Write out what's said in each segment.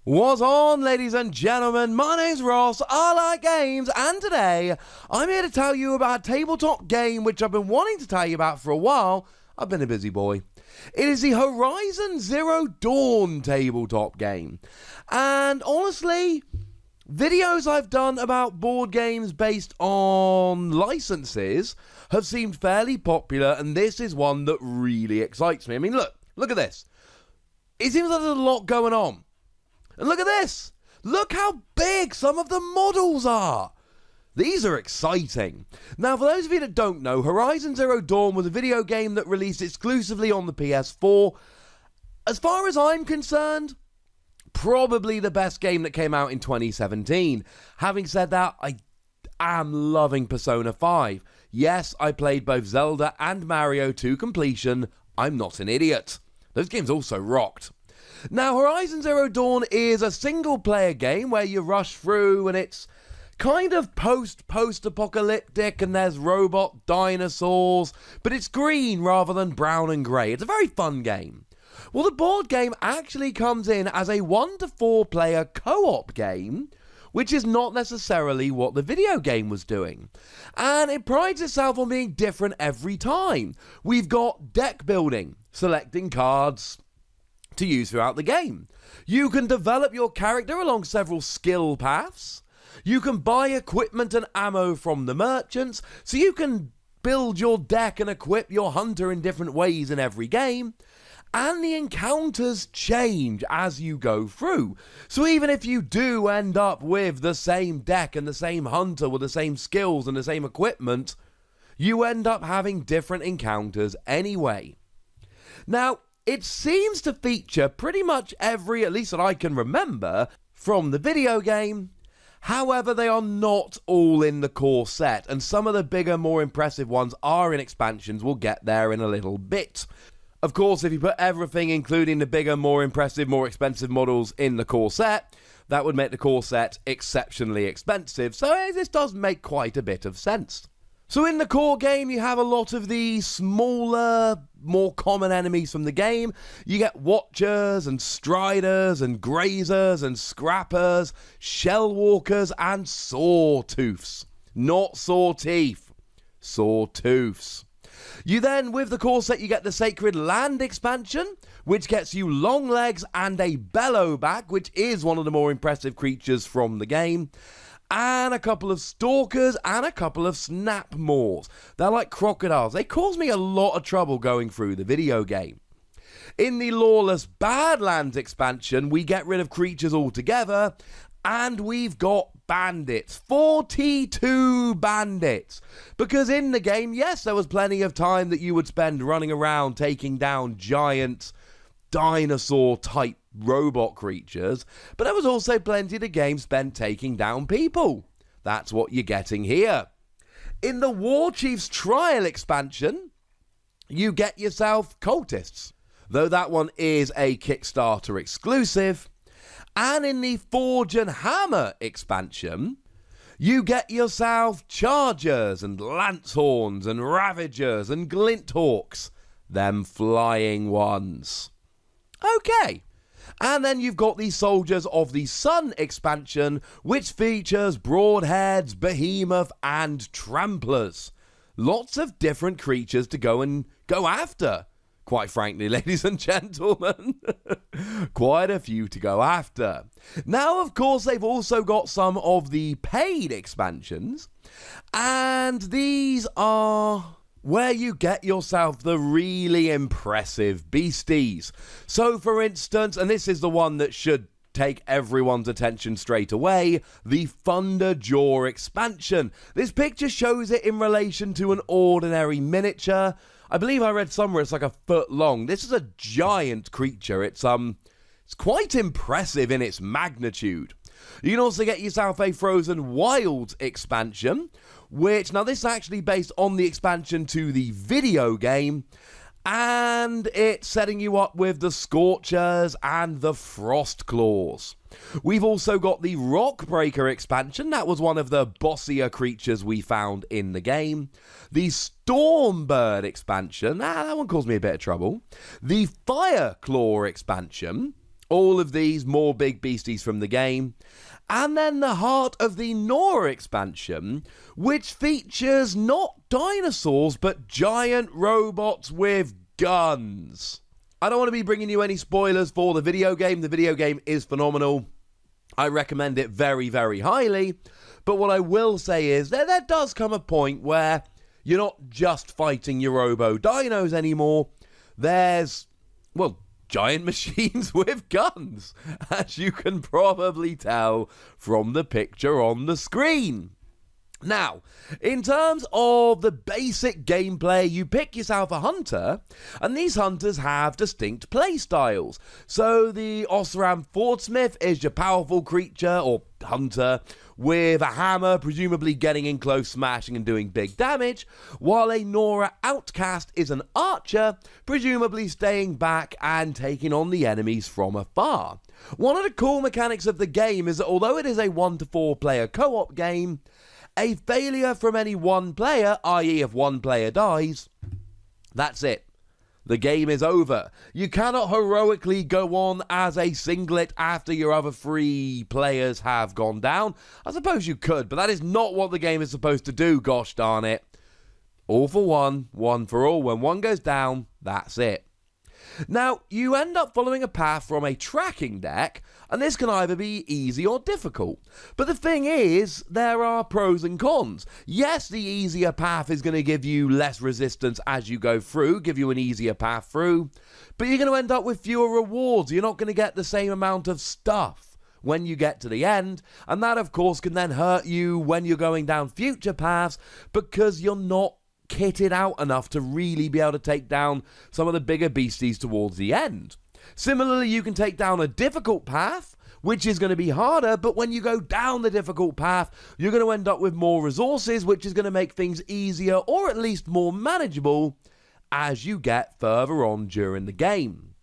What's on, ladies and gentlemen? My name's Ross, I like games, and today I'm here to tell you about a tabletop game which I've been wanting to tell you about for a while. I've been a busy boy. It is the Horizon Zero Dawn tabletop game. And honestly, videos I've done about board games based on licenses have seemed fairly popular, and this is one that really excites me. I mean, look at this. It seems like there's a lot going on. And look at this! Look how big some of the models are! These are exciting. Now, for those of you that don't know, Horizon Zero Dawn was a video game that released exclusively on the PS4. As far as I'm concerned, probably the best game that came out in 2017. Having said that, I am loving Persona 5. Yes, I played both Zelda and Mario to completion. I'm not an idiot. Those games also rocked. Now, Horizon Zero Dawn is a single-player game where you rush through and it's kind of post-apocalyptic and there's robot dinosaurs, but it's green rather than brown and grey. It's a very fun game. Well, the board game actually comes in as a 1 to 4 player co-op game, which is not necessarily what the video game was doing. And it prides itself on being different every time. We've got deck building, selecting cards to use throughout the game. You can develop your character along several skill paths. You can buy equipment and ammo from the merchants, so you can build your deck and equip your hunter in different ways in every game. And the encounters change as you go through. So even if you do end up with the same deck and the same hunter with the same skills and the same equipment, you end up having different encounters anyway. Now, it seems to feature pretty much every, at least that I can remember, from the video game. However, they are not all in the core set, and some of the bigger, more impressive ones are in expansions. We'll get there in a little bit. Of course, if you put everything, including the bigger, more impressive, more expensive models in the core set, that would make the core set exceptionally expensive, so this does make quite a bit of sense. So in the core game, you have a lot of the smaller, more common enemies from the game. You get Watchers and Striders and Grazers and Scrappers, Shellwalkers and Sawtooths. Not Sawteeth, Sawtooths. You then, with the core set, you get the Sacred Land expansion, which gets you Longlegs and a Bellowback, which is one of the more impressive creatures from the game. And a couple of Stalkers, and a couple of Snapmaws. They're like crocodiles. They cause me a lot of trouble going through the video game. In the Lawless Badlands expansion, we get rid of creatures altogether, and we've got bandits. 42 bandits. Because in the game, yes, there was plenty of time that you would spend running around taking down giant dinosaur-type robot creatures, but there was also plenty of the game spent taking down people. That's what you're getting here. In the War Chief's Trial expansion, you get yourself cultists, though that one is a Kickstarter exclusive. And in the Forge and Hammer expansion, you get yourself Chargers and Lancehorns and Ravagers and Glinthawks, them flying ones. Okay. And then you've got the Soldiers of the Sun expansion, which features Broadheads, Behemoth, and Tramplers. Lots of different creatures to go after. Quite frankly, ladies and gentlemen, quite a few to go after. Now, of course, they've also got some of the paid expansions, and these are where you get yourself the really impressive beasties. So, for instance, and this is the one that should take everyone's attention straight away, the Thunderjaw expansion. This picture shows it in relation to an ordinary miniature. I believe I read somewhere it's like a foot long. This is a giant creature. It's quite impressive in its magnitude. You can also get yourself a Frozen Wilds expansion, which, now this is actually based on the expansion to the video game, and it's setting you up with the Scorchers and the Frost Claws. We've also got the Rockbreaker expansion. That was one of the bossier creatures we found in the game. The Stormbird expansion. That one caused me a bit of trouble. The Fireclaw expansion. All of these more big beasties from the game. And then the Heart of the Nora expansion, which features not dinosaurs, but giant robots with guns. I don't want to be bringing you any spoilers for the video game. The video game is phenomenal. I recommend it very, very highly. But what I will say is there does come a point where you're not just fighting your robo-dinos anymore. There's, well, giant machines with guns, as you can probably tell from the picture on the screen. Now, in terms of the basic gameplay, you pick yourself a hunter, and these hunters have distinct play styles. So the Osram Fordsmith is your powerful creature, or hunter, with a hammer, presumably getting in close, smashing and doing big damage, while a Nora Outcast is an archer, presumably staying back and taking on the enemies from afar. One of the cool mechanics of the game is that although it is a 1 to 4 player co-op game, a failure from any one player, i.e. if one player dies, that's it. The game is over. You cannot heroically go on as a singlet after your other 3 players have gone down. I suppose you could, but that is not what the game is supposed to do, gosh darn it. All for one, one for all. When one goes down, that's it. Now, you end up following a path from a tracking deck, and this can either be easy or difficult. But the thing is, there are pros and cons. Yes, the easier path is going to give you less resistance as you go through, give you an easier path through, but you're going to end up with fewer rewards. You're not going to get the same amount of stuff when you get to the end, and that of course can then hurt you when you're going down future paths because you're not kitted out enough to really be able to take down some of the bigger beasties towards the end. Similarly, you can take down a difficult path, which is going to be harder, but when you go down the difficult path, you're going to end up with more resources, which is going to make things easier or at least more manageable as you get further on during the game.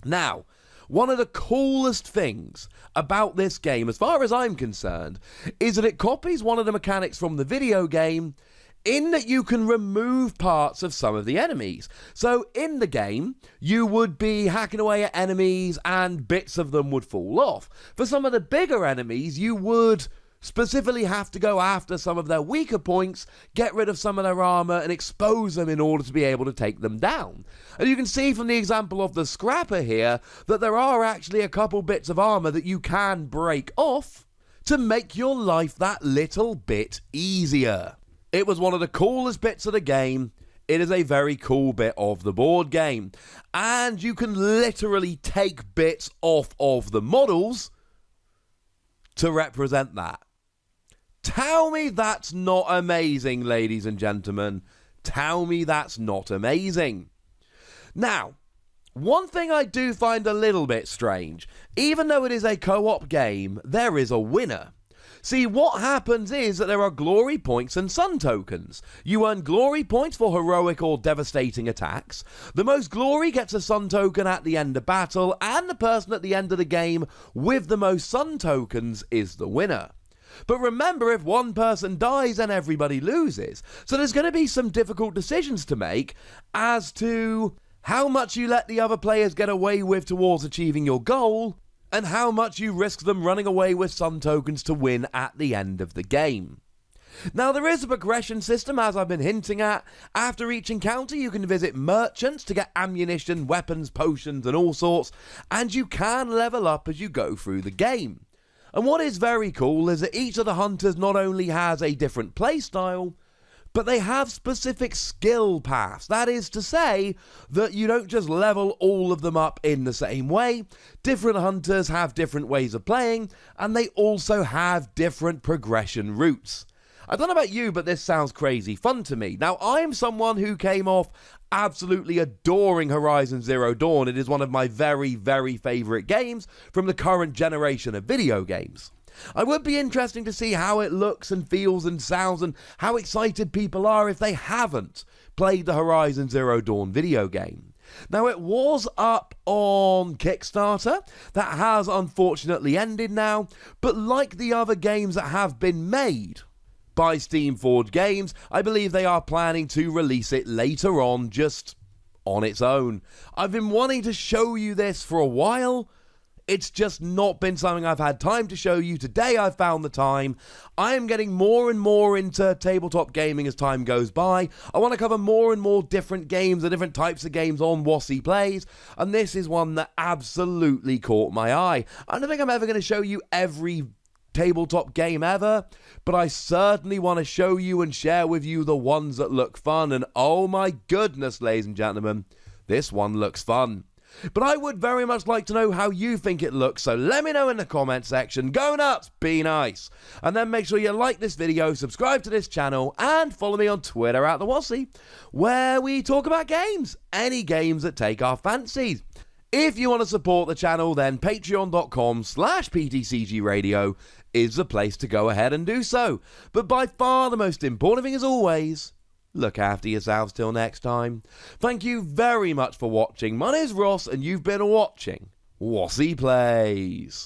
Now, one of the coolest things about this game, as far as I'm concerned, is that it copies one of the mechanics from the video game in that you can remove parts of some of the enemies. So in the game, you would be hacking away at enemies and bits of them would fall off. For some of the bigger enemies, you would specifically have to go after some of their weaker points, get rid of some of their armor and expose them in order to be able to take them down. And you can see from the example of the Scrapper here that there are actually a couple bits of armor that you can break off to make your life that little bit easier. It was one of the coolest bits of the game. It is a very cool bit of the board game. And you can literally take bits off of the models to represent that. Tell me that's not amazing, ladies and gentlemen. Tell me that's not amazing. Now, one thing I do find a little bit strange, even though it is a co-op game, there is a winner. See, what happens is that there are glory points and sun tokens. You earn glory points for heroic or devastating attacks. The most glory gets a sun token at the end of battle, and the person at the end of the game with the most sun tokens is the winner. But remember, if one person dies, then everybody loses. So there's going to be some difficult decisions to make as to how much you let the other players get away with towards achieving your goal, and how much you risk them running away with sun tokens to win at the end of the game. Now, there is a progression system, as I've been hinting at. After each encounter, you can visit merchants to get ammunition, weapons, potions, and all sorts, and you can level up as you go through the game. And what is very cool is that each of the hunters not only has a different playstyle, but they have specific skill paths. That is to say that you don't just level all of them up in the same way. Different hunters have different ways of playing, and they also have different progression routes. I don't know about you, but this sounds crazy fun to me. Now, I'm someone who came off absolutely adoring Horizon Zero Dawn. It is one of my very, very favourite games from the current generation of video games. I would be interesting to see how it looks and feels and sounds and how excited people are if they haven't played the Horizon Zero Dawn video game. Now, it was up on Kickstarter. That has unfortunately ended now, but like the other games that have been made by Steamforged Games, I believe they are planning to release it later on just on its own. I've been wanting to show you this for a while. It's just not been something I've had time to show you. Today I've found the time. I am getting more and more into tabletop gaming as time goes by. I want to cover more and more different games and different types of games on Wossy Plays, and this is one that absolutely caught my eye. I don't think I'm ever going to show you every tabletop game ever, but I certainly want to show you and share with you the ones that look fun, and oh my goodness, ladies and gentlemen, this one looks fun. But I would very much like to know how you think it looks, so let me know in the comment section. Go nuts, be nice, and then make sure you like this video, subscribe to this channel, and follow me on Twitter @TheWossy, where we talk about games, any games that take our fancies. If you want to support the channel, then patreon.com/PTCGradio is the place to go ahead and do so. But by far the most important thing, as always, look after yourselves till next time. Thank you very much for watching. My name is Ross, and you've been watching Wossy Plays.